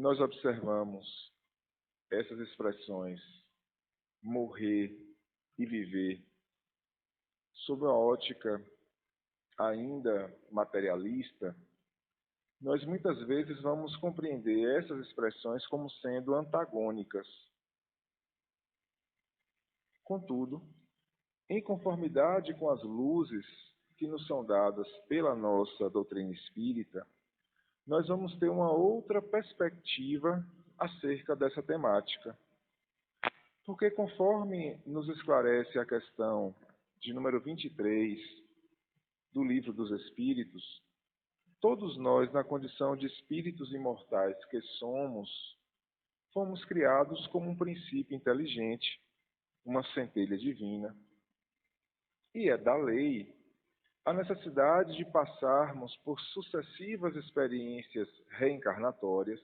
nós observamos essas expressões morrer e viver sob a ótica ainda materialista, nós muitas vezes vamos compreender essas expressões como sendo antagônicas. Contudo, em conformidade com as luzes que nos são dadas pela nossa doutrina espírita, nós vamos ter uma outra perspectiva acerca dessa temática. Porque conforme nos esclarece a questão de número 23 do Livro dos Espíritos, todos nós, na condição de espíritos imortais que somos, fomos criados como um princípio inteligente, uma centelha divina. E é da lei a necessidade de passarmos por sucessivas experiências reencarnatórias,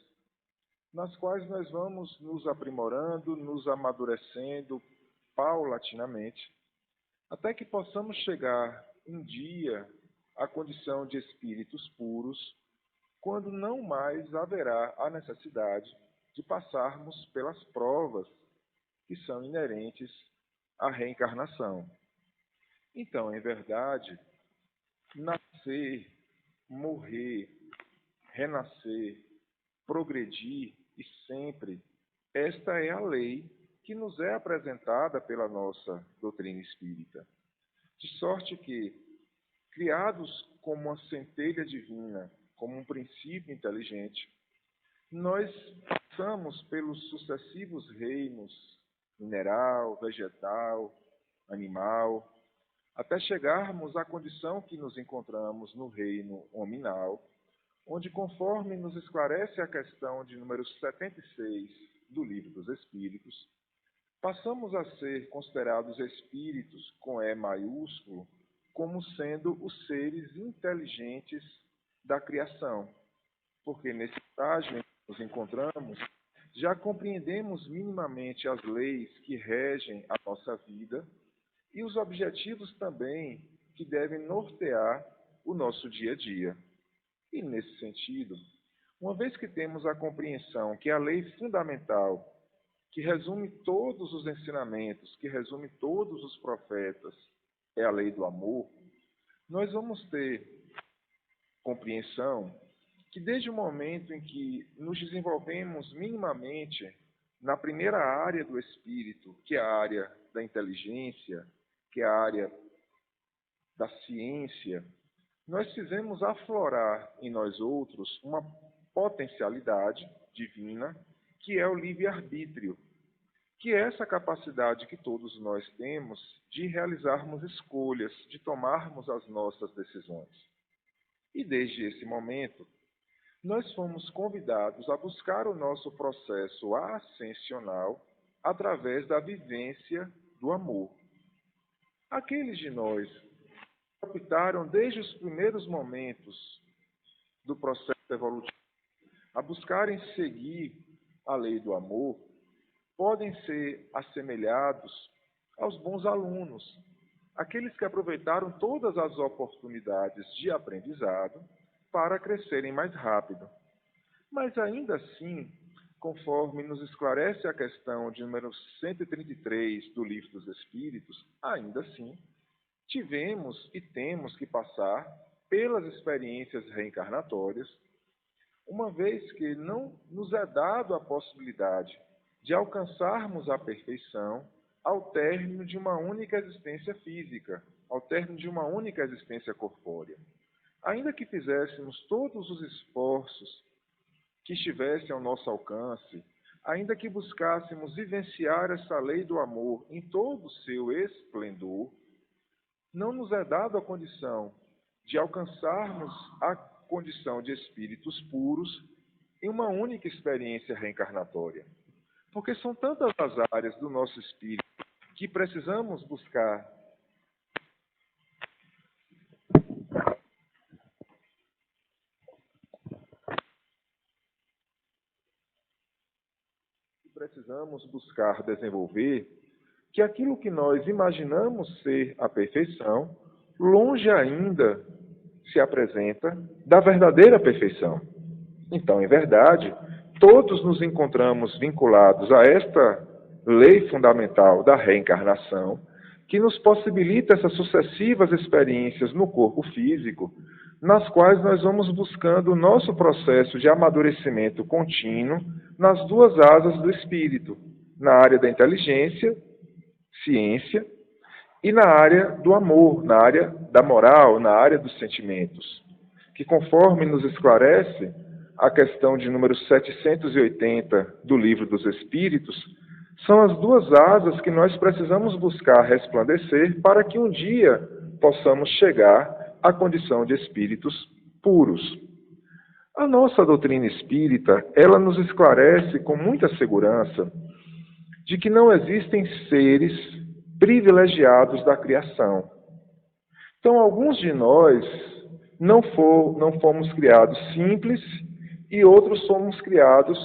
nas quais nós vamos nos aprimorando, nos amadurecendo paulatinamente, até que possamos chegar um dia à condição de espíritos puros, quando não mais haverá a necessidade de passarmos pelas provas que são inerentes à reencarnação. Então, em verdade, nascer, morrer, renascer, progredir e sempre, esta é a lei que nos é apresentada pela nossa doutrina espírita. De sorte que, criados como uma centelha divina, como um princípio inteligente, nós passamos pelos sucessivos reinos, mineral, vegetal, animal, até chegarmos à condição que nos encontramos no reino hominal, onde, conforme nos esclarece a questão de número 76 do Livro dos Espíritos, passamos a ser considerados espíritos com E maiúsculo, como sendo os seres inteligentes da criação, porque nesse estágio em que nos encontramos, já compreendemos minimamente as leis que regem a nossa vida e os objetivos também que devem nortear o nosso dia a dia. E, nesse sentido, uma vez que temos a compreensão que a lei fundamental, que resume todos os ensinamentos, que resume todos os profetas, é a lei do amor, nós vamos ter compreensão que desde o momento em que nos desenvolvemos minimamente na primeira área do espírito, que é a área da inteligência, que é a área da ciência, nós fizemos aflorar em nós outros uma potencialidade divina, que é o livre-arbítrio, que é essa capacidade que todos nós temos de realizarmos escolhas, de tomarmos as nossas decisões. E desde esse momento, nós fomos convidados a buscar o nosso processo ascensional através da vivência do amor. Aqueles de nós que optaram desde os primeiros momentos do processo evolutivo a buscarem seguir a lei do amor, podem ser assemelhados aos bons alunos, aqueles que aproveitaram todas as oportunidades de aprendizado para crescerem mais rápido. Mas ainda assim, conforme nos esclarece a questão de número 133 do Livro dos Espíritos, ainda assim, tivemos e temos que passar pelas experiências reencarnatórias, uma vez que não nos é dado a possibilidade de alcançarmos a perfeição ao término de uma única existência física, ao término de uma única existência corpórea. Ainda que fizéssemos todos os esforços que estivessem ao nosso alcance, ainda que buscássemos vivenciar essa lei do amor em todo o seu esplendor, não nos é dado a condição de alcançarmos a condição de espíritos puros em uma única experiência reencarnatória. Porque são tantas as áreas do nosso espírito que precisamos buscar desenvolver, que aquilo que nós imaginamos ser a perfeição, longe ainda se apresenta da verdadeira perfeição. Então, em verdade, todos nos encontramos vinculados a esta lei fundamental da reencarnação, que nos possibilita essas sucessivas experiências no corpo físico, nas quais nós vamos buscando o nosso processo de amadurecimento contínuo nas duas asas do espírito, na área da inteligência, ciência, e na área do amor, na área da moral, na área dos sentimentos, que conforme nos esclarece a questão de número 780 do Livro dos Espíritos, são as duas asas que nós precisamos buscar resplandecer para que um dia possamos chegar à condição de espíritos puros. A nossa doutrina espírita, ela nos esclarece com muita segurança de que não existem seres privilegiados da criação. Então, alguns de nós não fomos criados simples e outros fomos criados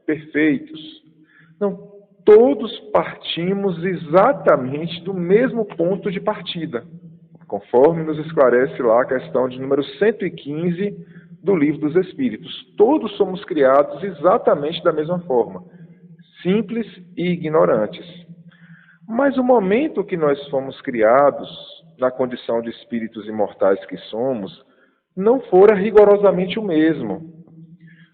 perfeitos. Não, todos partimos exatamente do mesmo ponto de partida, conforme nos esclarece lá a questão de número 115 do Livro dos Espíritos. Todos somos criados exatamente da mesma forma, simples e ignorantes. Mas o momento que nós fomos criados, na condição de espíritos imortais que somos, não fora rigorosamente o mesmo.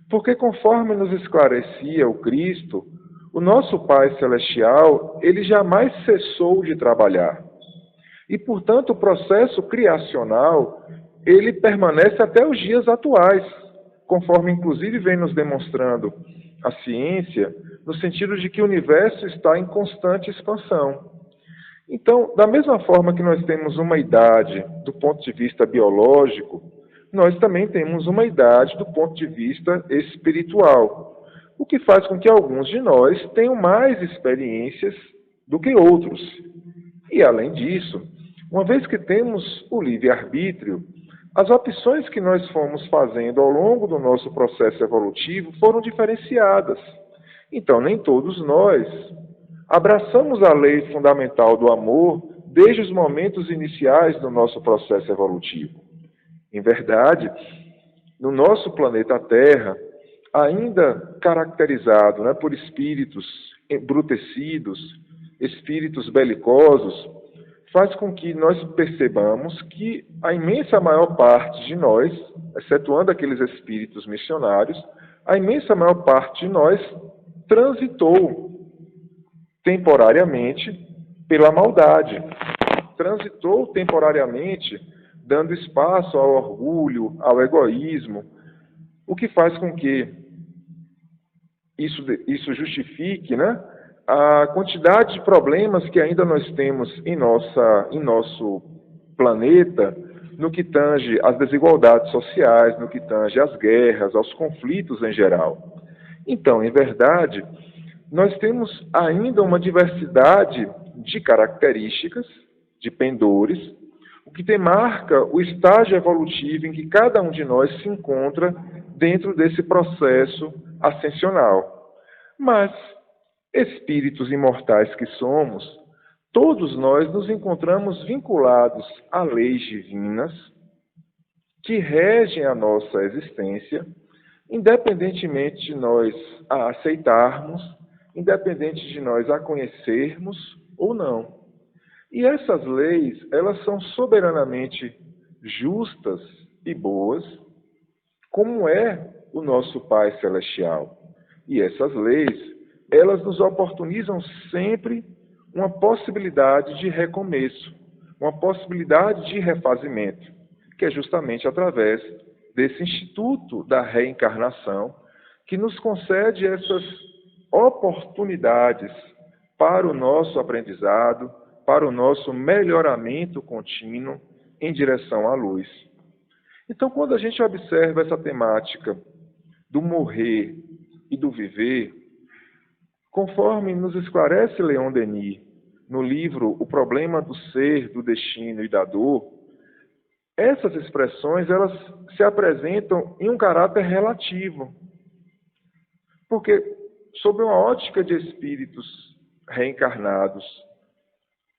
Porque conforme nos esclarecia o Cristo, o nosso Pai Celestial, ele jamais cessou de trabalhar. E, portanto, o processo criacional, ele permanece até os dias atuais, conforme inclusive vem nos demonstrando a ciência, no sentido de que o universo está em constante expansão. Então, da mesma forma que nós temos uma idade do ponto de vista biológico, nós também temos uma idade do ponto de vista espiritual, o que faz com que alguns de nós tenham mais experiências do que outros. E, além disso, uma vez que temos o livre-arbítrio, as opções que nós fomos fazendo ao longo do nosso processo evolutivo foram diferenciadas. Então, nem todos nós abraçamos a lei fundamental do amor desde os momentos iniciais do nosso processo evolutivo. Em verdade, no nosso planeta Terra, ainda caracterizado, por espíritos embrutecidos, espíritos belicosos, faz com que nós percebamos que a imensa maior parte de nós, excetuando aqueles espíritos missionários, a imensa maior parte de nós transitou temporariamente pela maldade, transitou temporariamente dando espaço ao orgulho, ao egoísmo, o que faz com que isso justifique, a quantidade de problemas que ainda nós temos em nosso planeta, no que tange às desigualdades sociais, no que tange às guerras, aos conflitos em geral. Então, em verdade, nós temos ainda uma diversidade de características, de pendores, o que demarca o estágio evolutivo em que cada um de nós se encontra dentro desse processo ascensional. Mas, espíritos imortais que somos, todos nós nos encontramos vinculados a leis divinas que regem a nossa existência, independentemente de nós a aceitarmos, independente de nós a conhecermos ou não. E essas leis, elas são soberanamente justas e boas, como é o nosso Pai Celestial. E essas leis, elas nos oportunizam sempre uma possibilidade de recomeço, uma possibilidade de refazimento, que é justamente através desse instituto da reencarnação, que nos concede essas oportunidades para o nosso aprendizado, para o nosso melhoramento contínuo em direção à luz. Então, quando a gente observa essa temática do morrer e do viver, conforme nos esclarece Leon Denis no livro O Problema do Ser, do Destino e da Dor, essas expressões elas se apresentam em um caráter relativo. Porque, sob uma ótica de espíritos reencarnados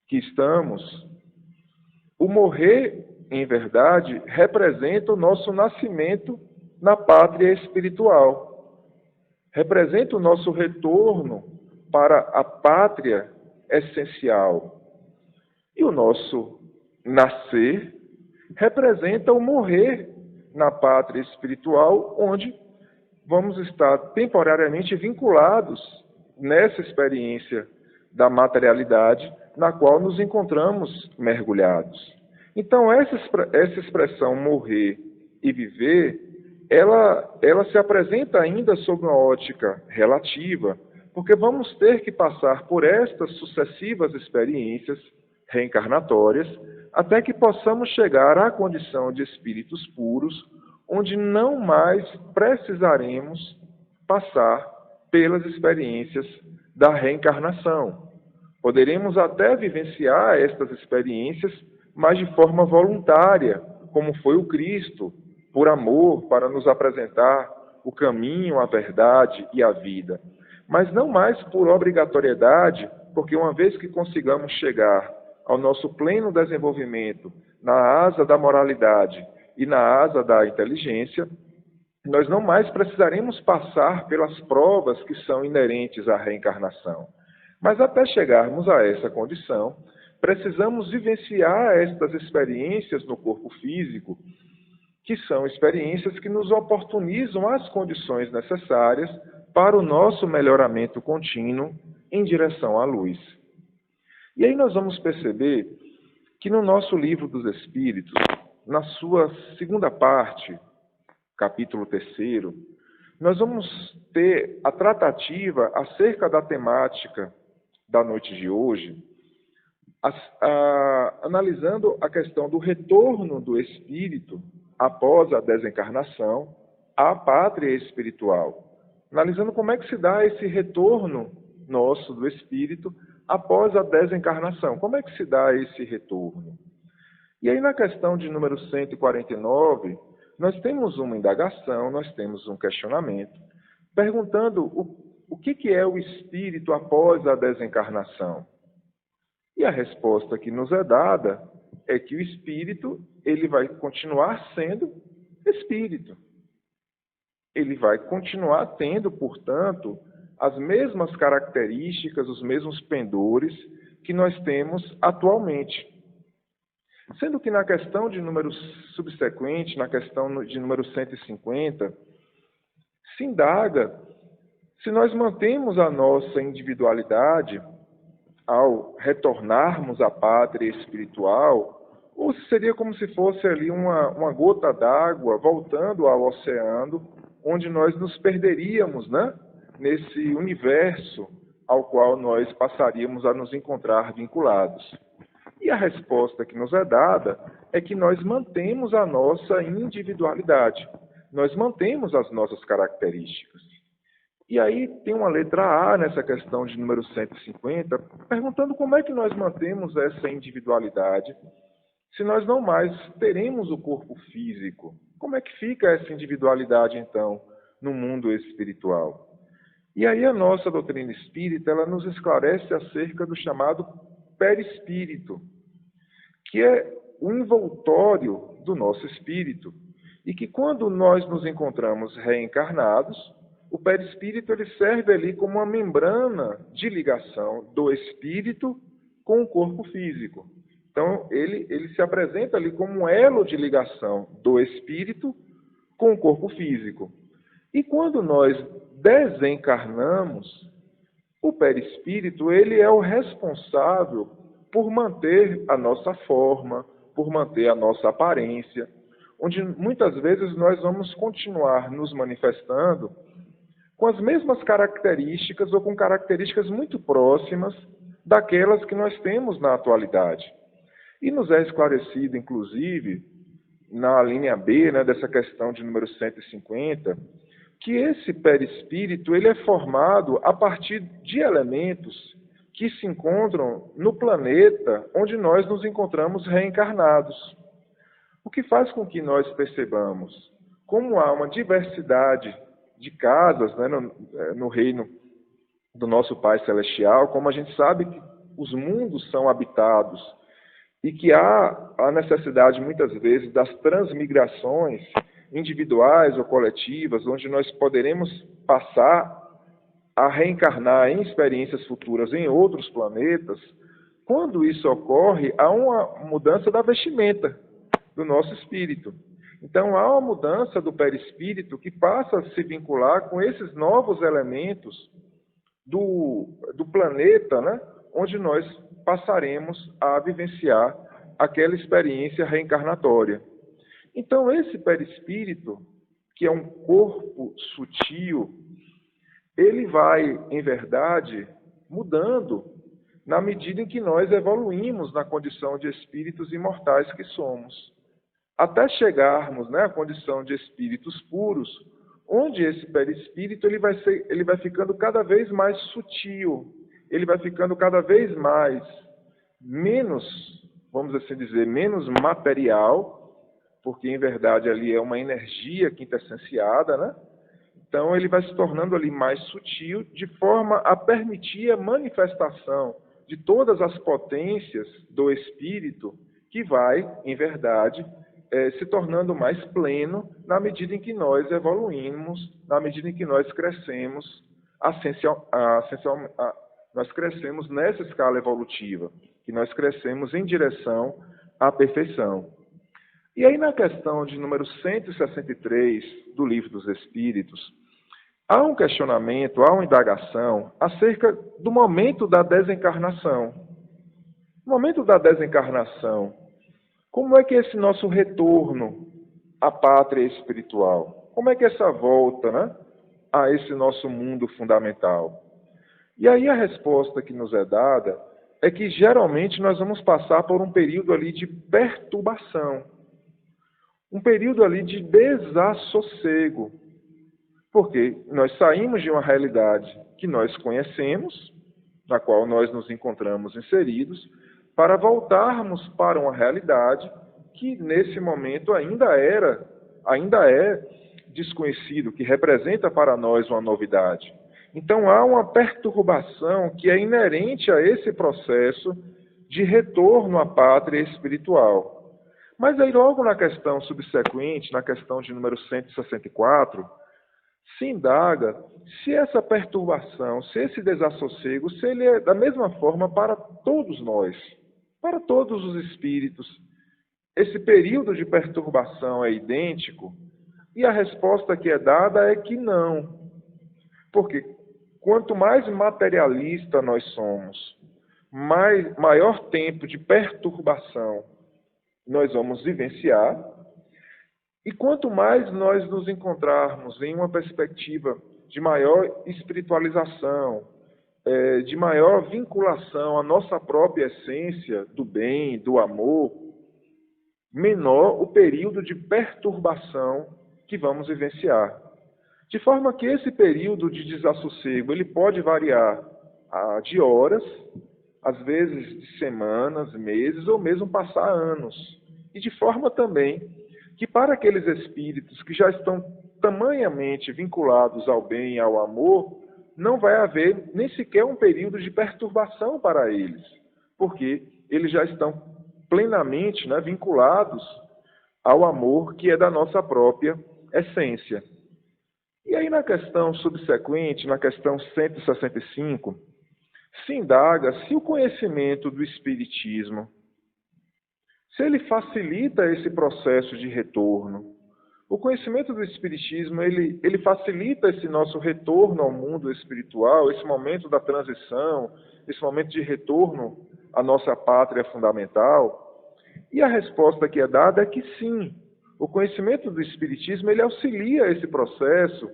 que estamos, o morrer, em verdade, representa o nosso nascimento na pátria espiritual. representa o nosso retorno para a pátria essencial. E o nosso nascer representa o morrer na pátria espiritual, onde vamos estar temporariamente vinculados nessa experiência da materialidade na qual nos encontramos mergulhados. Então, essa expressão morrer e viver, ela se apresenta ainda sob uma ótica relativa, porque vamos ter que passar por estas sucessivas experiências reencarnatórias até que possamos chegar à condição de espíritos puros, onde não mais precisaremos passar pelas experiências da reencarnação. Poderemos até vivenciar estas experiências, mas de forma voluntária, como foi o Cristo, por amor, para nos apresentar o caminho, a verdade e a vida. Mas não mais por obrigatoriedade, porque uma vez que consigamos chegar ao nosso pleno desenvolvimento na asa da moralidade e na asa da inteligência, nós não mais precisaremos passar pelas provas que são inerentes à reencarnação. Mas até chegarmos a essa condição, precisamos vivenciar estas experiências no corpo físico, que são experiências que nos oportunizam as condições necessárias para o nosso melhoramento contínuo em direção à luz. E aí nós vamos perceber que no nosso Livro dos Espíritos, na sua segunda parte, capítulo 3º, nós vamos ter a tratativa acerca da temática da noite de hoje, analisando a questão do retorno do espírito após a desencarnação à pátria espiritual, analisando como é que se dá esse retorno nosso do espírito após a desencarnação. Como é que se dá esse retorno? E aí na questão de número 149, nós temos uma indagação, nós temos um questionamento, perguntando o que é o espírito após a desencarnação. E a resposta que nos é dada é que o espírito, ele vai continuar sendo espírito. Ele vai continuar tendo, portanto, as mesmas características, os mesmos pendores que nós temos atualmente. Sendo que na questão de número subsequente, na questão de número 150, se indaga se nós mantemos a nossa individualidade ao retornarmos à pátria espiritual, ou se seria como se fosse ali uma gota d'água voltando ao oceano, onde nós nos perderíamos, né, nesse universo ao qual nós passaríamos a nos encontrar vinculados. E a resposta que nos é dada é que nós mantemos a nossa individualidade, nós mantemos as nossas características. E aí tem uma letra A nessa questão de número 150, perguntando como é que nós mantemos essa individualidade se nós não mais teremos o corpo físico. Como é que fica essa individualidade, então, no mundo espiritual? E aí a nossa doutrina espírita, ela nos esclarece acerca do chamado perispírito, que é o envoltório do nosso espírito, e que quando nós nos encontramos reencarnados, o perispírito ele serve ali como uma membrana de ligação do espírito com o corpo físico. Então, ele se apresenta ali como um elo de ligação do espírito com o corpo físico. E quando nós desencarnamos, o perispírito ele é o responsável por manter a nossa forma, por manter a nossa aparência, onde muitas vezes nós vamos continuar nos manifestando com as mesmas características ou com características muito próximas daquelas que nós temos na atualidade. E nos é esclarecido, inclusive, na linha B, né, dessa questão de número 150, que esse perispírito ele é formado a partir de elementos que se encontram no planeta onde nós nos encontramos reencarnados. O que faz com que nós percebamos como há uma diversidade de casas, né, no reino do nosso Pai Celestial, como a gente sabe que os mundos são habitados e que há a necessidade, muitas vezes, das transmigrações individuais ou coletivas, onde nós poderemos passar a reencarnar em experiências futuras em outros planetas, quando isso ocorre, há uma mudança da vestimenta do nosso espírito. Então, há uma mudança do perispírito que passa a se vincular com esses novos elementos do planeta, né, onde nós passaremos a vivenciar aquela experiência reencarnatória. Então, esse perispírito, que é um corpo sutil, ele vai, em verdade, mudando na medida em que nós evoluímos na condição de espíritos imortais que somos, até chegarmos, né, à condição de espíritos puros, onde esse perispírito ele vai ficando cada vez mais sutil, ele vai ficando cada vez mais menos, vamos assim dizer, menos material, porque em verdade ali é uma energia quintessenciada, né? Então ele vai se tornando ali mais sutil, de forma a permitir a manifestação de todas as potências do espírito, que vai, em verdade, se tornando mais pleno na medida em que nós evoluímos, na medida em que nós crescemos, nós crescemos nessa escala evolutiva, que nós crescemos em direção à perfeição. E aí na questão de número 163 do Livro dos Espíritos, há um questionamento, há uma indagação acerca do momento da desencarnação. No momento da desencarnação, como é que é esse nosso retorno à pátria espiritual? Como é que é essa volta, né, a esse nosso mundo fundamental? E aí a resposta que nos é dada é que geralmente nós vamos passar por um período ali de perturbação, um período ali de desassossego, porque nós saímos de uma realidade que nós conhecemos, na qual nós nos encontramos inseridos, para voltarmos para uma realidade que nesse momento ainda é desconhecido, que representa para nós uma novidade. Então há uma perturbação que é inerente a esse processo de retorno à pátria espiritual. Mas aí logo na questão subsequente, na questão de número 164, se indaga se essa perturbação, se esse desassossego, se ele é da mesma forma para todos nós, para todos os espíritos. Esse período de perturbação é idêntico? E a resposta que é dada é que não. Porque quanto mais materialista nós somos, maior tempo de perturbação nós vamos vivenciar, e quanto mais nós nos encontrarmos em uma perspectiva de maior espiritualização, de maior vinculação à nossa própria essência do bem, do amor, menor o período de perturbação que vamos vivenciar. De forma que esse período de desassossego ele pode variar de horas, às vezes de semanas, meses ou mesmo passar anos. E de forma também que para aqueles espíritos que já estão tamanhamente vinculados ao bem e ao amor, não vai haver nem sequer um período de perturbação para eles, porque eles já estão plenamente, né, vinculados ao amor que é da nossa própria essência. E aí na questão subsequente, na questão 165, se indaga se o conhecimento do Espiritismo, se ele facilita esse processo de retorno. O conhecimento do Espiritismo, ele facilita esse nosso retorno ao mundo espiritual, esse momento da transição, esse momento de retorno à nossa pátria fundamental. E a resposta que é dada é que sim, o conhecimento do Espiritismo, ele auxilia esse processo,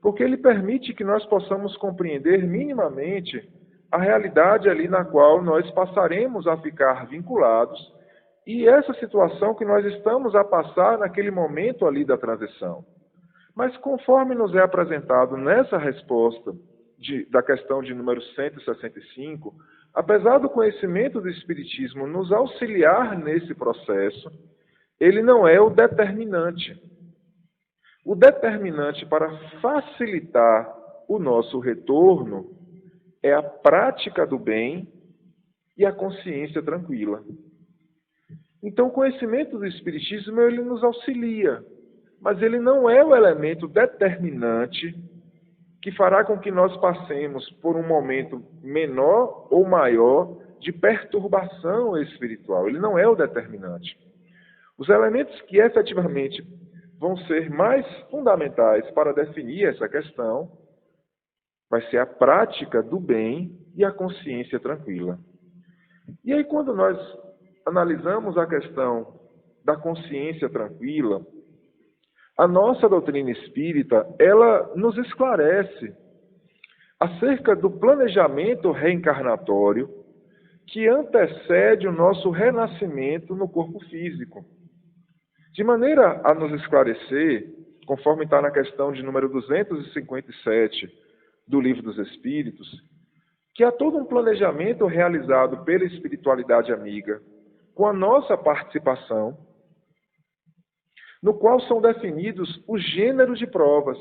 porque ele permite que nós possamos compreender minimamente a realidade ali na qual nós passaremos a ficar vinculados e essa situação que nós estamos a passar naquele momento ali da transição. Mas conforme nos é apresentado nessa resposta da questão de número 165, apesar do conhecimento do Espiritismo nos auxiliar nesse processo, ele não é o determinante. O determinante para facilitar o nosso retorno é a prática do bem e a consciência tranquila. Então, o conhecimento do Espiritismo, ele nos auxilia, mas ele não é o elemento determinante que fará com que nós passemos por um momento menor ou maior de perturbação espiritual. Ele não é o determinante. Os elementos que efetivamente vão ser mais fundamentais para definir essa questão vai ser a prática do bem e a consciência tranquila. E aí, quando nós analisamos a questão da consciência tranquila, a nossa doutrina espírita, ela nos esclarece acerca do planejamento reencarnatório que antecede o nosso renascimento no corpo físico. De maneira a nos esclarecer, conforme está na questão de número 257 do Livro dos Espíritos, que há todo um planejamento realizado pela espiritualidade amiga, com a nossa participação, no qual são definidos os gêneros de provas,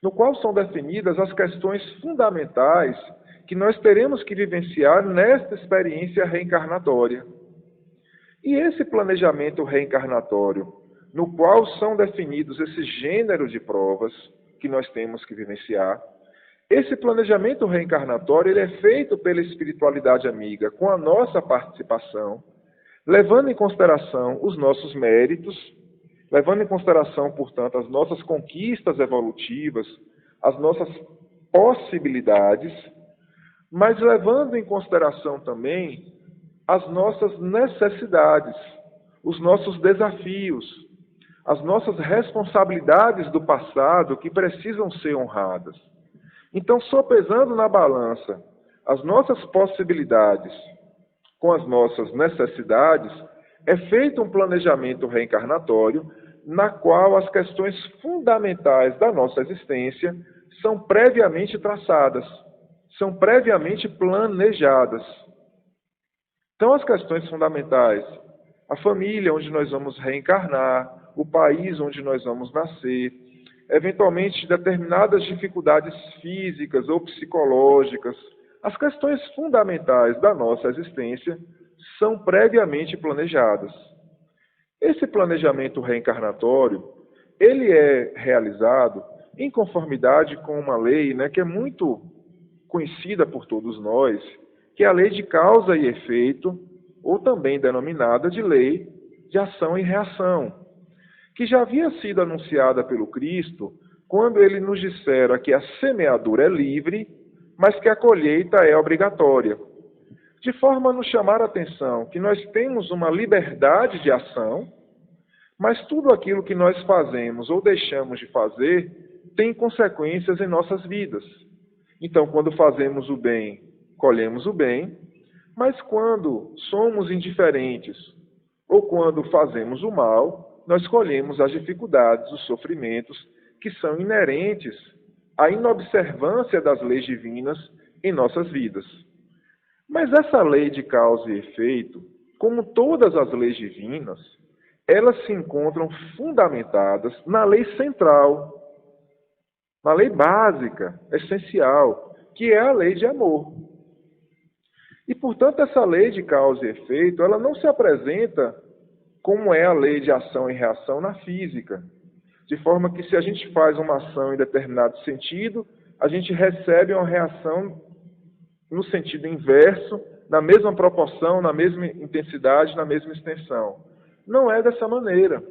no qual são definidas as questões fundamentais que nós teremos que vivenciar nesta experiência reencarnatória. E esse planejamento reencarnatório, no qual são definidos esses gêneros de provas que nós temos que vivenciar, esse planejamento reencarnatório ele é feito pela espiritualidade amiga com a nossa participação, levando em consideração os nossos méritos, levando em consideração, portanto, as nossas conquistas evolutivas, as nossas possibilidades, mas levando em consideração também as nossas necessidades, os nossos desafios, as nossas responsabilidades do passado que precisam ser honradas. Então, sopesando na balança as nossas possibilidades com as nossas necessidades, é feito um planejamento reencarnatório na qual as questões fundamentais da nossa existência são previamente traçadas, são previamente planejadas. Então, as questões fundamentais, a família onde nós vamos reencarnar, o país onde nós vamos nascer, eventualmente determinadas dificuldades físicas ou psicológicas, as questões fundamentais da nossa existência são previamente planejadas. Esse planejamento reencarnatório, ele é realizado em conformidade com uma lei, que é muito conhecida por todos nós, que é a lei de causa e efeito, ou também denominada de lei de ação e reação, que já havia sido anunciada pelo Cristo quando ele nos dissera que a semeadura é livre, mas que a colheita é obrigatória, de forma a nos chamar a atenção que nós temos uma liberdade de ação, mas tudo aquilo que nós fazemos ou deixamos de fazer tem consequências em nossas vidas. Então, quando fazemos o bem, colhemos o bem, mas quando somos indiferentes ou quando fazemos o mal, nós colhemos as dificuldades, os sofrimentos que são inerentes à inobservância das leis divinas em nossas vidas. Mas essa lei de causa e efeito, como todas as leis divinas, elas se encontram fundamentadas na lei central, na lei básica, essencial, que é a lei de amor. E, portanto, essa lei de causa e efeito, ela não se apresenta como é a lei de ação e reação na física, de forma que se a gente faz uma ação em determinado sentido, a gente recebe uma reação no sentido inverso, na mesma proporção, na mesma intensidade, na mesma extensão. Não é dessa maneira,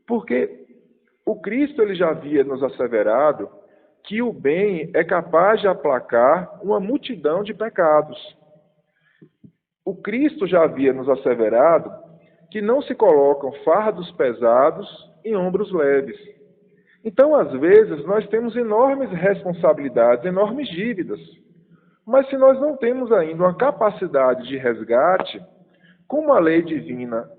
porque o Cristo ele já havia nos asseverado que o bem é capaz de aplacar uma multidão de pecados. O Cristo já havia nos asseverado que não se colocam fardos pesados em ombros leves. Então, às vezes, nós temos enormes responsabilidades, enormes dívidas. Mas se nós não temos ainda uma capacidade de resgate, como a lei divina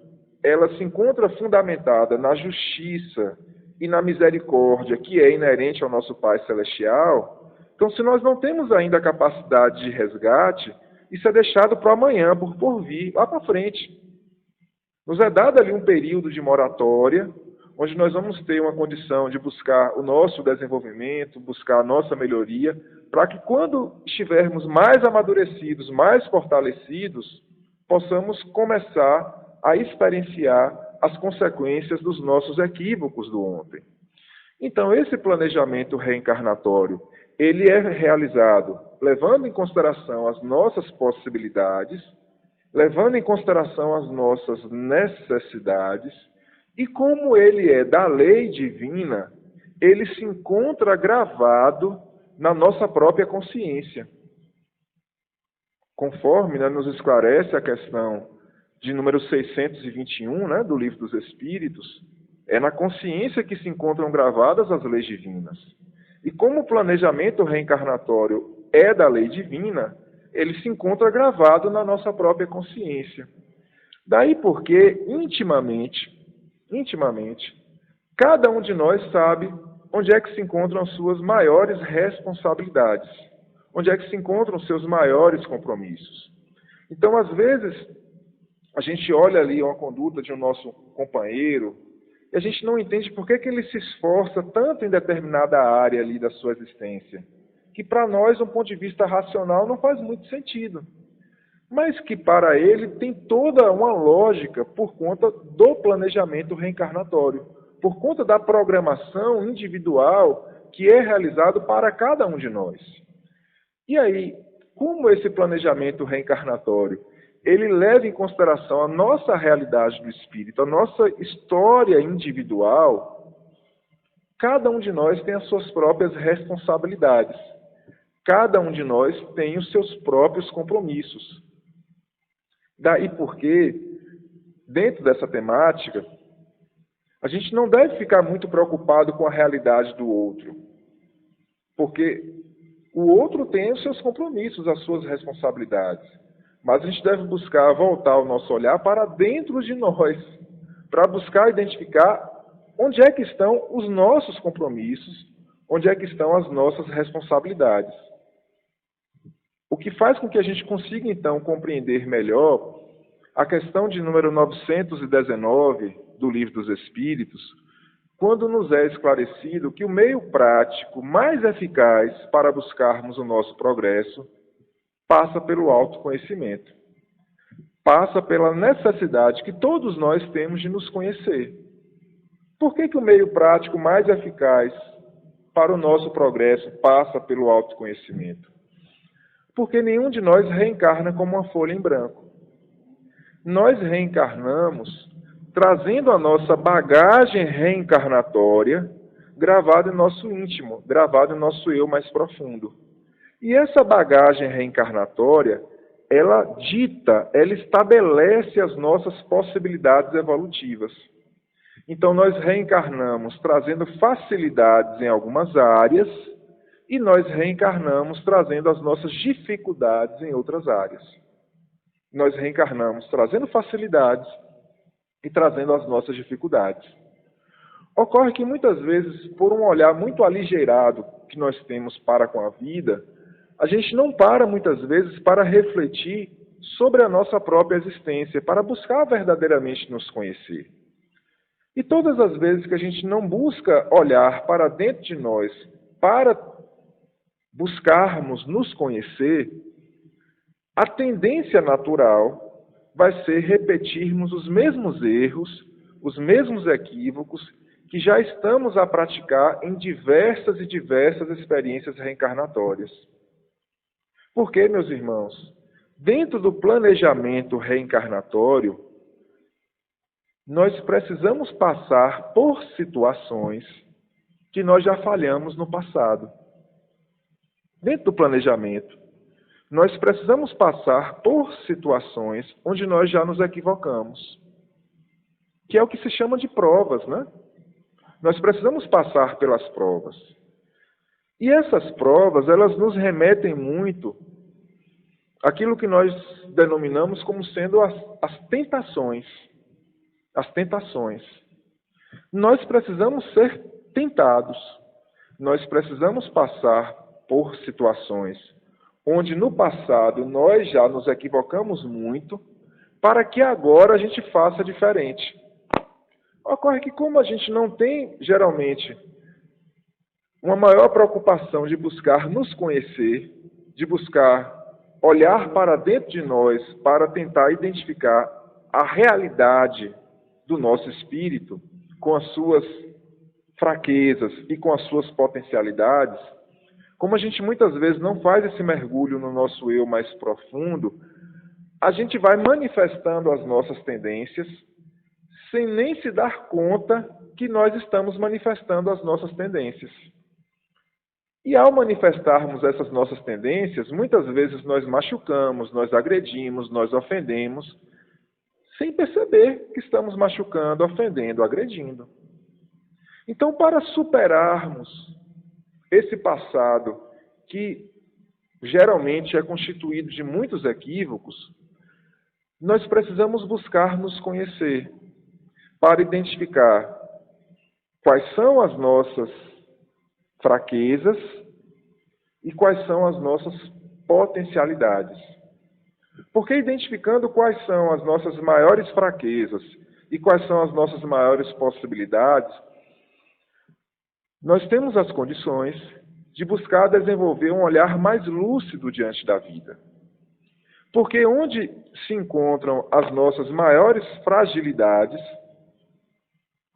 ela se encontra fundamentada na justiça e na misericórdia que é inerente ao nosso Pai Celestial, então se nós não temos ainda a capacidade de resgate, isso é deixado para amanhã, por vir, lá para frente. Nos é dado ali um período de moratória, onde nós vamos ter uma condição de buscar o nosso desenvolvimento, buscar a nossa melhoria, para que quando estivermos mais amadurecidos, mais fortalecidos, possamos começar a experienciar as consequências dos nossos equívocos do ontem. Então, esse planejamento reencarnatório, ele é realizado levando em consideração as nossas possibilidades, levando em consideração as nossas necessidades, e como ele é da lei divina, ele se encontra gravado na nossa própria consciência. Conforme, né, nos esclarece a questão de número 621, né, do Livro dos Espíritos, é na consciência que se encontram gravadas as leis divinas. E como o planejamento reencarnatório é da lei divina, ele se encontra gravado na nossa própria consciência. Daí porque, intimamente, cada um de nós sabe onde é que se encontram as suas maiores responsabilidades, onde é que se encontram os seus maiores compromissos. Então, às vezes, a gente olha ali uma conduta de um nosso companheiro e a gente não entende por que ele se esforça tanto em determinada área ali da sua existência, que para nós, do ponto de vista racional, não faz muito sentido, mas que para ele tem toda uma lógica por conta do planejamento reencarnatório, por conta da programação individual que é realizado para cada um de nós. E aí, como esse planejamento reencarnatório, ele leva em consideração a nossa realidade do espírito, a nossa história individual, cada um de nós tem as suas próprias responsabilidades. Cada um de nós tem os seus próprios compromissos. Daí porque, dentro dessa temática, a gente não deve ficar muito preocupado com a realidade do outro, porque o outro tem os seus compromissos, as suas responsabilidades. Mas a gente deve buscar voltar o nosso olhar para dentro de nós, para buscar identificar onde é que estão os nossos compromissos, onde é que estão as nossas responsabilidades. O que faz com que a gente consiga, então, compreender melhor a questão de número 919 do Livro dos Espíritos, quando nos é esclarecido que o meio prático mais eficaz para buscarmos o nosso progresso passa pelo autoconhecimento. Passa pela necessidade que todos nós temos de nos conhecer. Por que o meio prático mais eficaz para o nosso progresso passa pelo autoconhecimento? Porque nenhum de nós reencarna como uma folha em branco. Nós reencarnamos trazendo a nossa bagagem reencarnatória gravada em nosso íntimo, gravada em nosso eu mais profundo. E essa bagagem reencarnatória, ela estabelece as nossas possibilidades evolutivas. Então, nós reencarnamos trazendo facilidades em algumas áreas e nós reencarnamos trazendo as nossas dificuldades em outras áreas. Nós reencarnamos trazendo facilidades e trazendo as nossas dificuldades. Ocorre que muitas vezes, por um olhar muito aligeirado que nós temos para com a vida, a gente não para muitas vezes para refletir sobre a nossa própria existência, para buscar verdadeiramente nos conhecer. E todas as vezes que a gente não busca olhar para dentro de nós, para buscarmos nos conhecer, a tendência natural vai ser repetirmos os mesmos erros, os mesmos equívocos que já estamos a praticar em diversas e diversas experiências reencarnatórias. Porque, meus irmãos, dentro do planejamento reencarnatório, nós precisamos passar por situações que nós já falhamos no passado. Dentro do planejamento, nós precisamos passar por situações onde nós já nos equivocamos, que é o que se chama de provas, né? Nós precisamos passar pelas provas. E essas provas, elas nos remetem muito àquilo que nós denominamos como sendo as tentações. As tentações. Nós precisamos ser tentados. Nós precisamos passar por situações onde no passado nós já nos equivocamos muito, para que agora a gente faça diferente. Ocorre que como a gente não tem, geralmente, uma maior preocupação de buscar nos conhecer, de buscar olhar para dentro de nós, para tentar identificar a realidade do nosso espírito, com as suas fraquezas e com as suas potencialidades, como a gente muitas vezes não faz esse mergulho no nosso eu mais profundo, a gente vai manifestando as nossas tendências sem nem se dar conta que nós estamos manifestando as nossas tendências. E ao manifestarmos essas nossas tendências, muitas vezes nós machucamos, nós agredimos, nós ofendemos, sem perceber que estamos machucando, ofendendo, agredindo. Então, para superarmos esse passado que geralmente é constituído de muitos equívocos, nós precisamos buscar nos conhecer para identificar quais são as nossas fraquezas e quais são as nossas potencialidades. Porque identificando quais são as nossas maiores fraquezas e quais são as nossas maiores possibilidades, nós temos as condições de buscar desenvolver um olhar mais lúcido diante da vida. Porque onde se encontram as nossas maiores fragilidades,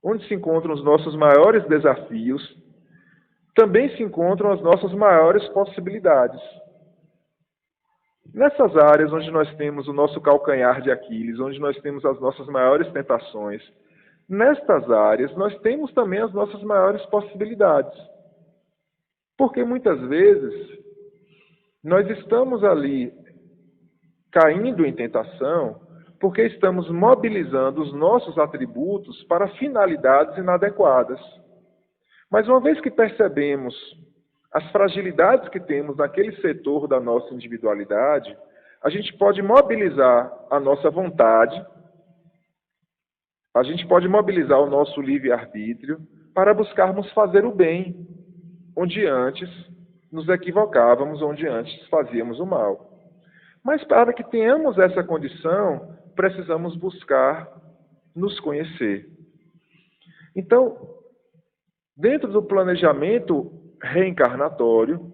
onde se encontram os nossos maiores desafios, também se encontram as nossas maiores possibilidades. Nessas áreas onde nós temos o nosso calcanhar de Aquiles, onde nós temos as nossas maiores tentações, nestas áreas nós temos também as nossas maiores possibilidades. Porque muitas vezes nós estamos ali caindo em tentação porque estamos mobilizando os nossos atributos para finalidades inadequadas. Mas uma vez que percebemos as fragilidades que temos naquele setor da nossa individualidade, a gente pode mobilizar a nossa vontade, a gente pode mobilizar o nosso livre-arbítrio para buscarmos fazer o bem, onde antes nos equivocávamos, onde antes fazíamos o mal. Mas para que tenhamos essa condição, precisamos buscar nos conhecer. Então, dentro do planejamento reencarnatório,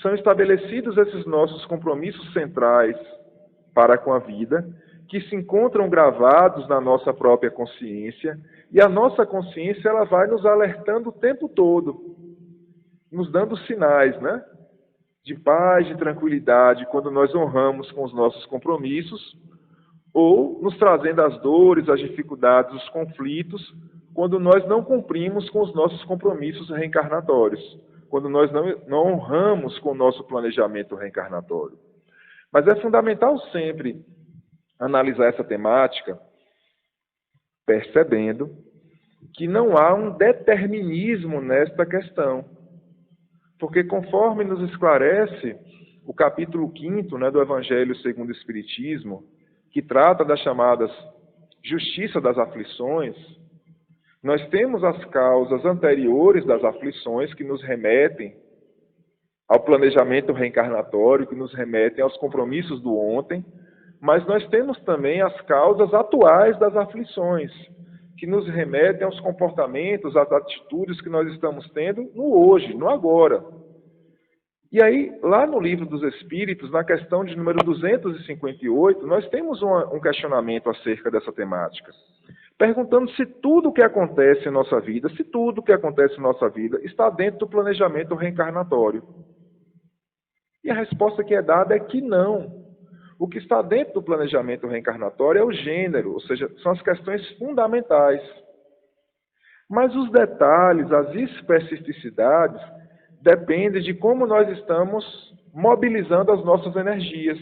são estabelecidos esses nossos compromissos centrais para com a vida, que se encontram gravados na nossa própria consciência, e a nossa consciência ela vai nos alertando o tempo todo, nos dando sinais, né? De paz, de tranquilidade, quando nós honramos com os nossos compromissos, ou nos trazendo as dores, as dificuldades, os conflitos, quando nós não cumprimos com os nossos compromissos reencarnatórios, quando nós não honramos com o nosso planejamento reencarnatório. Mas é fundamental sempre analisar essa temática, percebendo que não há um determinismo nesta questão. Porque conforme nos esclarece o capítulo 5º, do Evangelho segundo o Espiritismo, que trata das chamadas justiça das aflições, nós temos as causas anteriores das aflições que nos remetem ao planejamento reencarnatório, que nos remetem aos compromissos do ontem, mas nós temos também as causas atuais das aflições, que nos remetem aos comportamentos, às atitudes que nós estamos tendo no hoje, no agora. E aí, lá no Livro dos Espíritos, na questão de número 258, nós temos um questionamento acerca dessa temática, perguntando se tudo o que acontece em nossa vida, está dentro do planejamento reencarnatório. E a resposta que é dada é que não. O que está dentro do planejamento reencarnatório é o gênero, ou seja, são as questões fundamentais. Mas os detalhes, as especificidades, dependem de como nós estamos mobilizando as nossas energias.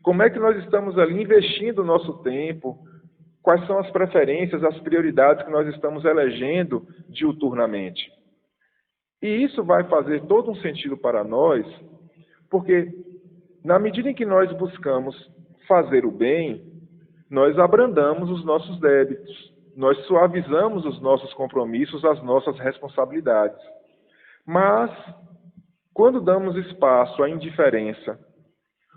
Como é que nós estamos ali investindo o nosso tempo, quais são as preferências, as prioridades que nós estamos elegendo diuturnamente. E isso vai fazer todo um sentido para nós, porque na medida em que nós buscamos fazer o bem, nós abrandamos os nossos débitos, nós suavizamos os nossos compromissos, as nossas responsabilidades. Mas, quando damos espaço à indiferença,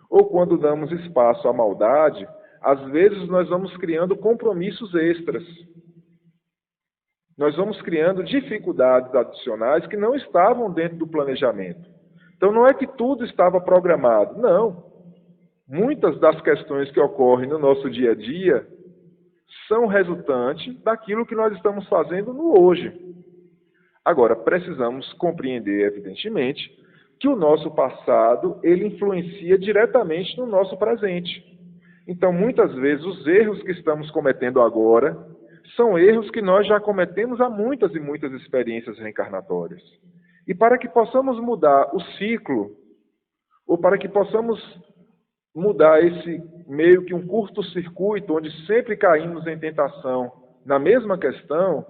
ou quando damos espaço à maldade, às vezes nós vamos criando compromissos extras. Nós vamos criando dificuldades adicionais que não estavam dentro do planejamento. Então não é que tudo estava programado, não. Muitas das questões que ocorrem no nosso dia a dia são resultantes daquilo que nós estamos fazendo no hoje. Agora, precisamos compreender, evidentemente, que o nosso passado, ele influencia diretamente no nosso presente. Então, muitas vezes, os erros que estamos cometendo agora são erros que nós já cometemos há muitas e muitas experiências reencarnatórias. E para que possamos mudar o ciclo, ou para que possamos mudar esse meio que um curto-circuito, onde sempre caímos em tentação na mesma questão,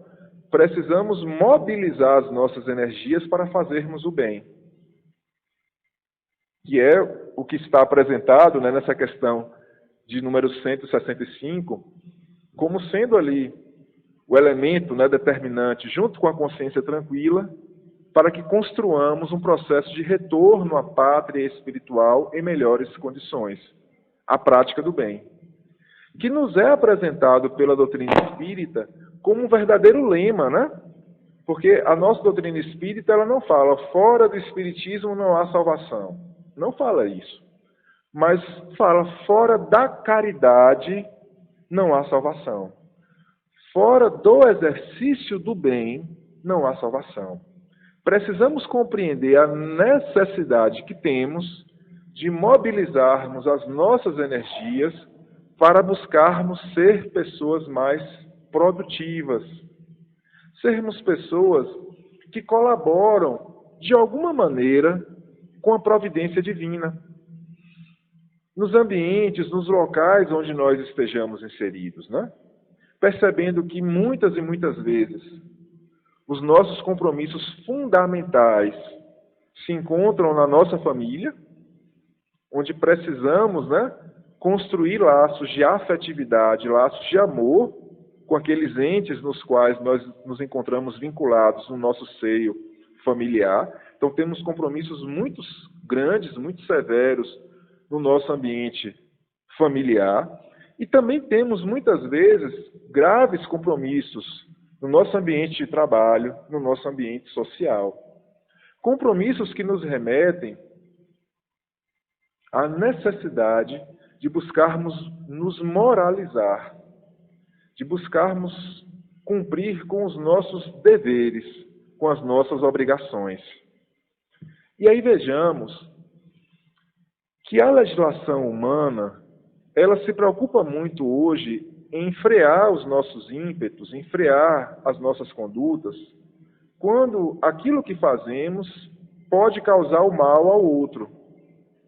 precisamos mobilizar as nossas energias para fazermos o bem. Que é o que está apresentado, né, nessa questão de número 165, como sendo ali o elemento, né, determinante, junto com a consciência tranquila, para que construamos um processo de retorno à pátria espiritual em melhores condições, a prática do bem, que nos é apresentado pela doutrina espírita como um verdadeiro lema, né? Porque a nossa doutrina espírita, ela não fala, fora do espiritismo não há salvação. Não fala isso. Mas fala, fora da caridade não há salvação. Fora do exercício do bem não há salvação. Precisamos compreender a necessidade que temos de mobilizarmos as nossas energias para buscarmos ser pessoas mais produtivas, sermos pessoas que colaboram de alguma maneira com a providência divina, nos ambientes, nos locais onde nós estejamos inseridos, né? Percebendo que muitas e muitas vezes os nossos compromissos fundamentais se encontram na nossa família, onde precisamos, né, construir laços de afetividade, laços de amor com aqueles entes nos quais nós nos encontramos vinculados no nosso seio familiar. Então temos compromissos muito grandes, muito severos no nosso ambiente familiar e também temos muitas vezes graves compromissos no nosso ambiente de trabalho, no nosso ambiente social. Compromissos que nos remetem à necessidade de buscarmos nos moralizar, de buscarmos cumprir com os nossos deveres, com as nossas obrigações. E aí vejamos que a legislação humana, ela se preocupa muito hoje em frear os nossos ímpetos, em frear as nossas condutas, quando aquilo que fazemos pode causar o mal ao outro.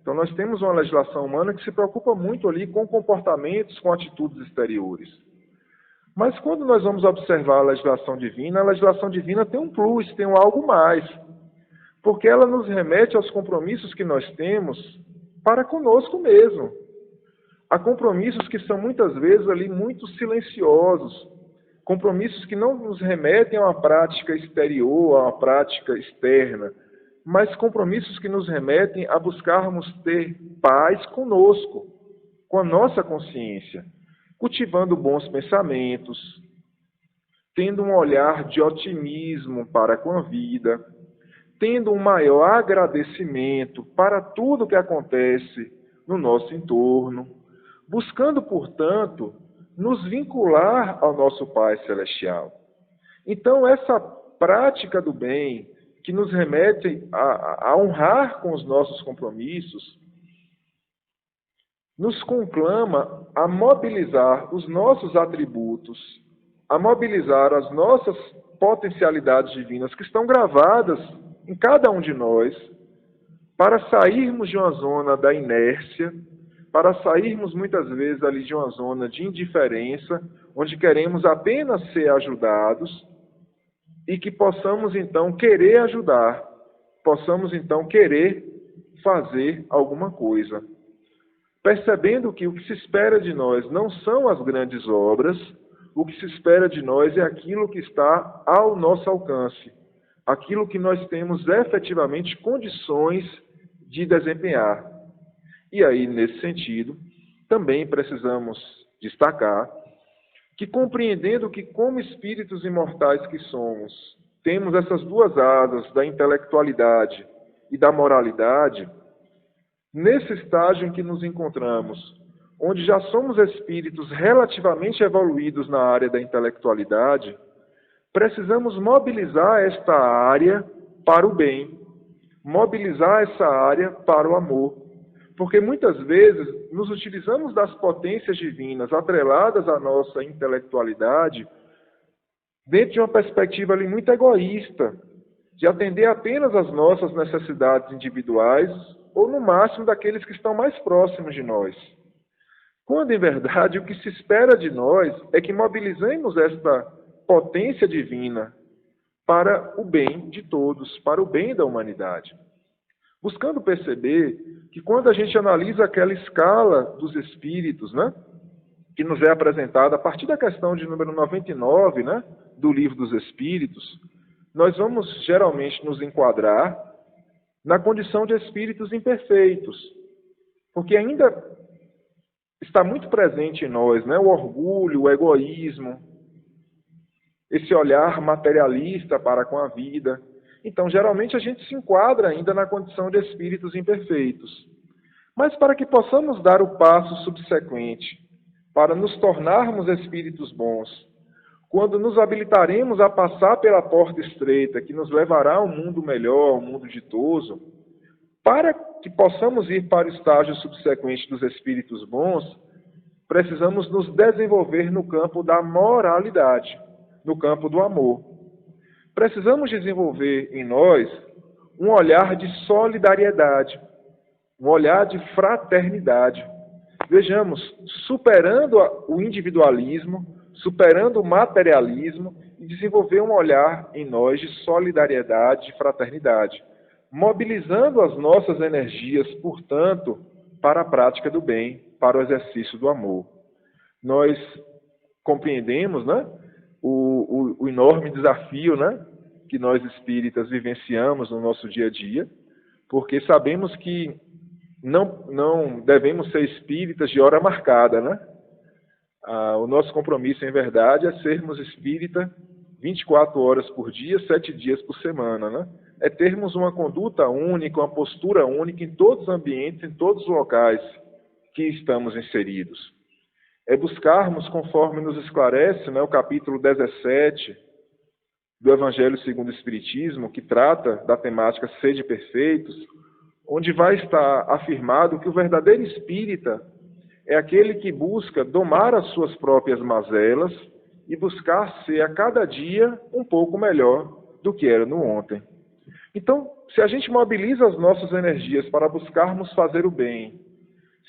Então nós temos uma legislação humana que se preocupa muito ali com comportamentos, com atitudes exteriores. Mas quando nós vamos observar a legislação divina tem um plus, tem um algo mais. Porque ela nos remete aos compromissos que nós temos para conosco mesmo. Há compromissos que são muitas vezes ali muito silenciosos, compromissos que não nos remetem a uma prática exterior, a uma prática externa, mas compromissos que nos remetem a buscarmos ter paz conosco, com a nossa consciência, cultivando bons pensamentos, tendo um olhar de otimismo para com a vida, tendo um maior agradecimento para tudo que acontece no nosso entorno, buscando, portanto, nos vincular ao nosso Pai Celestial. Então, essa prática do bem, que nos remete a honrar com os nossos compromissos, nos conclama a mobilizar os nossos atributos, a mobilizar as nossas potencialidades divinas que estão gravadas em cada um de nós, para sairmos de uma zona da inércia, para sairmos muitas vezes ali de uma zona de indiferença, onde queremos apenas ser ajudados, e que possamos então querer ajudar, possamos então querer fazer alguma coisa. Percebendo que o que se espera de nós não são as grandes obras, o que se espera de nós é aquilo que está ao nosso alcance, aquilo que nós temos efetivamente condições de desempenhar. E aí, nesse sentido, também precisamos destacar que, compreendendo que, como espíritos imortais que somos, temos essas duas asas da intelectualidade e da moralidade, nesse estágio em que nos encontramos, onde já somos espíritos relativamente evoluídos na área da intelectualidade, precisamos mobilizar esta área para o bem, mobilizar essa área para o amor. Porque muitas vezes nos utilizamos das potências divinas atreladas à nossa intelectualidade dentro de uma perspectiva ali muito egoísta, de atender apenas às nossas necessidades individuais ou, no máximo, daqueles que estão mais próximos de nós. Quando, em verdade, o que se espera de nós é que mobilizemos esta potência divina para o bem de todos, para o bem da humanidade. Buscando perceber que quando a gente analisa aquela escala dos espíritos, né, que nos é apresentada a partir da questão de número 99, né, do Livro dos Espíritos, nós vamos geralmente nos enquadrar na condição de espíritos imperfeitos, porque ainda está muito presente em nós, né, o orgulho, o egoísmo, esse olhar materialista para com a vida. Então, geralmente, a gente se enquadra ainda na condição de espíritos imperfeitos. Mas para que possamos dar o passo subsequente, para nos tornarmos espíritos bons, quando nos habilitaremos a passar pela porta estreita, que nos levará a um mundo melhor, um mundo ditoso, para que possamos ir para o estágio subsequente dos espíritos bons, precisamos nos desenvolver no campo da moralidade, no campo do amor. Precisamos desenvolver em nós um olhar de solidariedade, um olhar de fraternidade. Vejamos, superando o individualismo, superando o materialismo e desenvolver um olhar em nós de solidariedade, de fraternidade, mobilizando as nossas energias, portanto, para a prática do bem, para o exercício do amor. Nós compreendemos, né, o enorme desafio, né, que nós espíritas vivenciamos no nosso dia a dia, porque sabemos que não devemos ser espíritas de hora marcada, né? O nosso compromisso, em verdade, é sermos espírita 24 horas por dia, 7 dias por semana, né? É termos uma conduta única, uma postura única em todos os ambientes, em todos os locais que estamos inseridos. É buscarmos, conforme nos esclarece, né, o capítulo 17 do Evangelho segundo o Espiritismo, que trata da temática Sede Perfeitos, onde vai estar afirmado que o verdadeiro espírita é aquele que busca domar as suas próprias mazelas e buscar ser a cada dia um pouco melhor do que era no ontem. Então, se a gente mobiliza as nossas energias para buscarmos fazer o bem,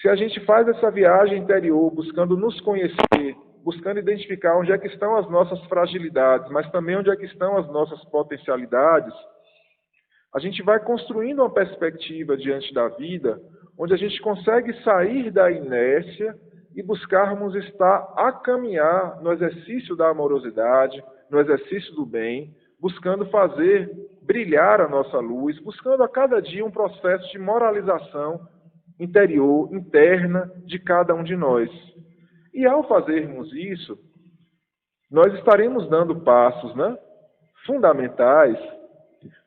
se a gente faz essa viagem interior buscando nos conhecer, buscando identificar onde é que estão as nossas fragilidades, mas também onde é que estão as nossas potencialidades, a gente vai construindo uma perspectiva diante da vida, onde a gente consegue sair da inércia e buscarmos estar a caminhar no exercício da amorosidade, no exercício do bem, buscando fazer brilhar a nossa luz, buscando a cada dia um processo de moralização interior, interna de cada um de nós. E ao fazermos isso, nós estaremos dando passos, né, fundamentais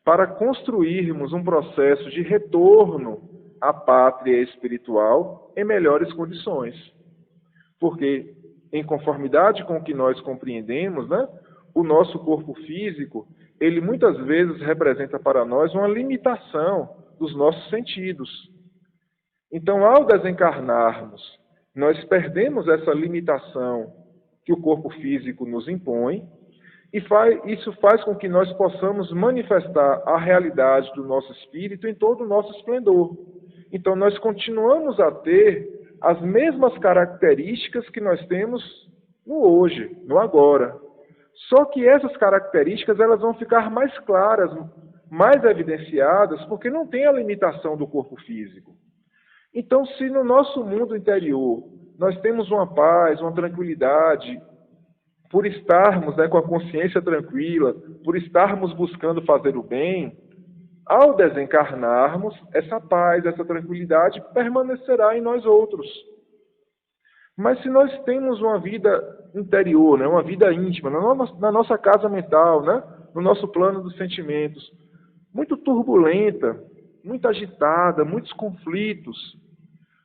para construirmos um processo de retorno à pátria espiritual em melhores condições. Porque, em conformidade com o que nós compreendemos, né, o nosso corpo físico, ele muitas vezes representa para nós uma limitação dos nossos sentidos. Então, ao desencarnarmos, nós perdemos essa limitação que o corpo físico nos impõe, e isso faz com que nós possamos manifestar a realidade do nosso espírito em todo o nosso esplendor. Então, nós continuamos a ter as mesmas características que nós temos no hoje, no agora. Só que essas características elas vão ficar mais claras, mais evidenciadas, porque não tem a limitação do corpo físico. Então, se no nosso mundo interior nós temos uma paz, uma tranquilidade, por estarmos, né, com a consciência tranquila, por estarmos buscando fazer o bem, ao desencarnarmos, essa paz, essa tranquilidade permanecerá em nós outros. Mas se nós temos uma vida interior, né, uma vida íntima, na nossa casa mental, né, no nosso plano dos sentimentos, muito turbulenta, muito agitada, muitos conflitos,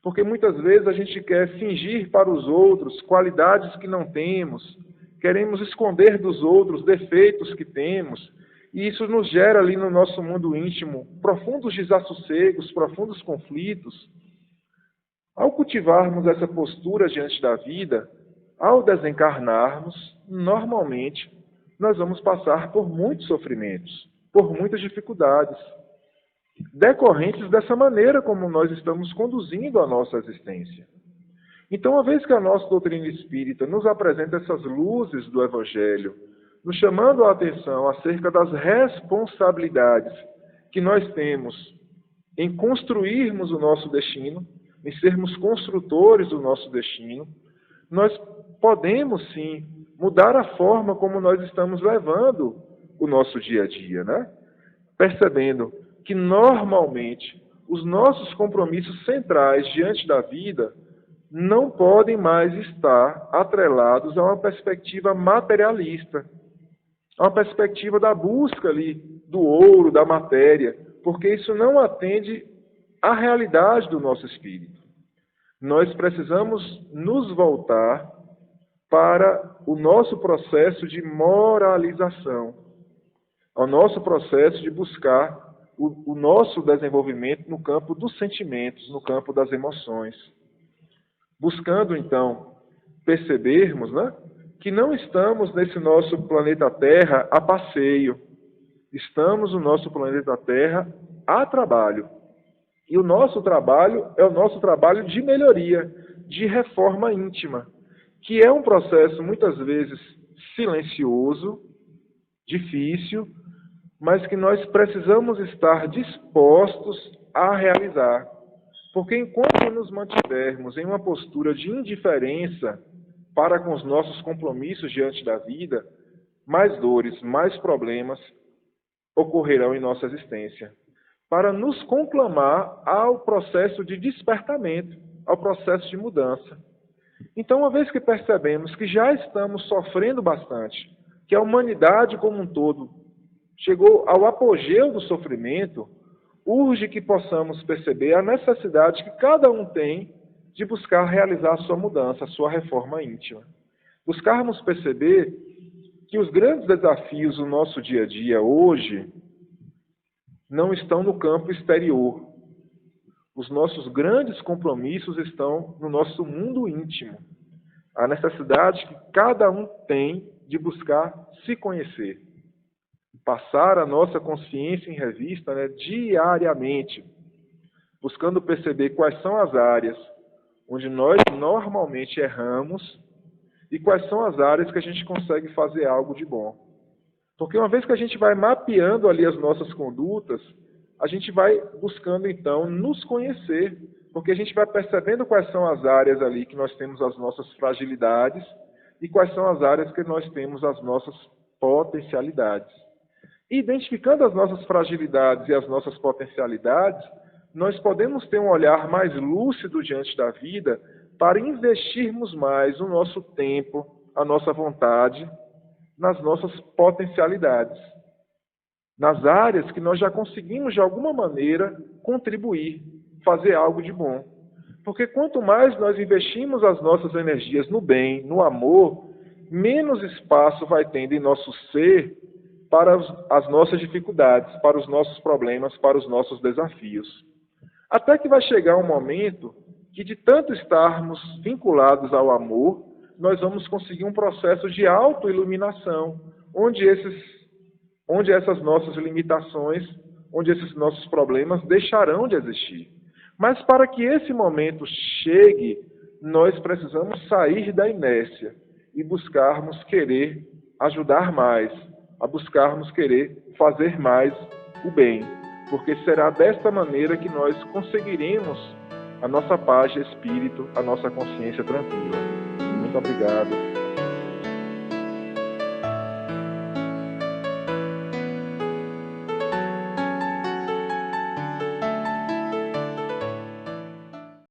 porque muitas vezes a gente quer fingir para os outros qualidades que não temos, queremos esconder dos outros defeitos que temos, e isso nos gera ali no nosso mundo íntimo profundos desassossegos, profundos conflitos. Ao cultivarmos essa postura diante da vida, ao desencarnarmos, normalmente nós vamos passar por muitos sofrimentos, por muitas dificuldades, decorrentes dessa maneira como nós estamos conduzindo a nossa existência. Então, uma vez que a nossa doutrina espírita nos apresenta essas luzes do Evangelho, nos chamando a atenção acerca das responsabilidades que nós temos em construirmos o nosso destino, em sermos construtores do nosso destino, nós podemos sim mudar a forma como nós estamos levando o nosso dia a dia, né? Percebendo que normalmente os nossos compromissos centrais diante da vida não podem mais estar atrelados a uma perspectiva materialista, a uma perspectiva da busca ali do ouro, da matéria, porque isso não atende à realidade do nosso espírito. Nós precisamos nos voltar para o nosso processo de moralização, ao nosso processo de buscar o nosso desenvolvimento no campo dos sentimentos, no campo das emoções. Buscando, então, percebermos, né, que não estamos nesse nosso planeta Terra a passeio. Estamos no nosso planeta Terra a trabalho. E o nosso trabalho é o nosso trabalho de melhoria, de reforma íntima, que é um processo muitas vezes silencioso, difícil, mas que nós precisamos estar dispostos a realizar. Porque enquanto nos mantivermos em uma postura de indiferença para com os nossos compromissos diante da vida, mais dores, mais problemas ocorrerão em nossa existência, para nos conclamar ao processo de despertamento, ao processo de mudança. Então, uma vez que percebemos que já estamos sofrendo bastante, que a humanidade como um todo chegou ao apogeu do sofrimento, urge que possamos perceber a necessidade que cada um tem de buscar realizar a sua mudança, a sua reforma íntima. Buscarmos perceber que os grandes desafios do nosso dia a dia hoje não estão no campo exterior. Os nossos grandes compromissos estão no nosso mundo íntimo. A necessidade que cada um tem de buscar se conhecer. Passar a nossa consciência em revista, né, diariamente, buscando perceber quais são as áreas onde nós normalmente erramos e quais são as áreas que a gente consegue fazer algo de bom. Porque uma vez que a gente vai mapeando ali as nossas condutas, a gente vai buscando então nos conhecer, porque a gente vai percebendo quais são as áreas ali que nós temos as nossas fragilidades e quais são as áreas que nós temos as nossas potencialidades. Identificando as nossas fragilidades e as nossas potencialidades, nós podemos ter um olhar mais lúcido diante da vida para investirmos mais o nosso tempo, a nossa vontade, nas nossas potencialidades, nas áreas que nós já conseguimos, de alguma maneira, contribuir, fazer algo de bom. Porque quanto mais nós investimos as nossas energias no bem, no amor, menos espaço vai tendo em nosso ser para as nossas dificuldades, para os nossos problemas, para os nossos desafios. Até que vai chegar um momento que, de tanto estarmos vinculados ao amor, nós vamos conseguir um processo de autoiluminação, onde essas nossas limitações, onde esses nossos problemas deixarão de existir. Mas para que esse momento chegue, nós precisamos sair da inércia e buscarmos querer ajudar mais, a buscarmos querer fazer mais o bem, porque será desta maneira que nós conseguiremos a nossa paz de espírito, a nossa consciência tranquila. Muito obrigado.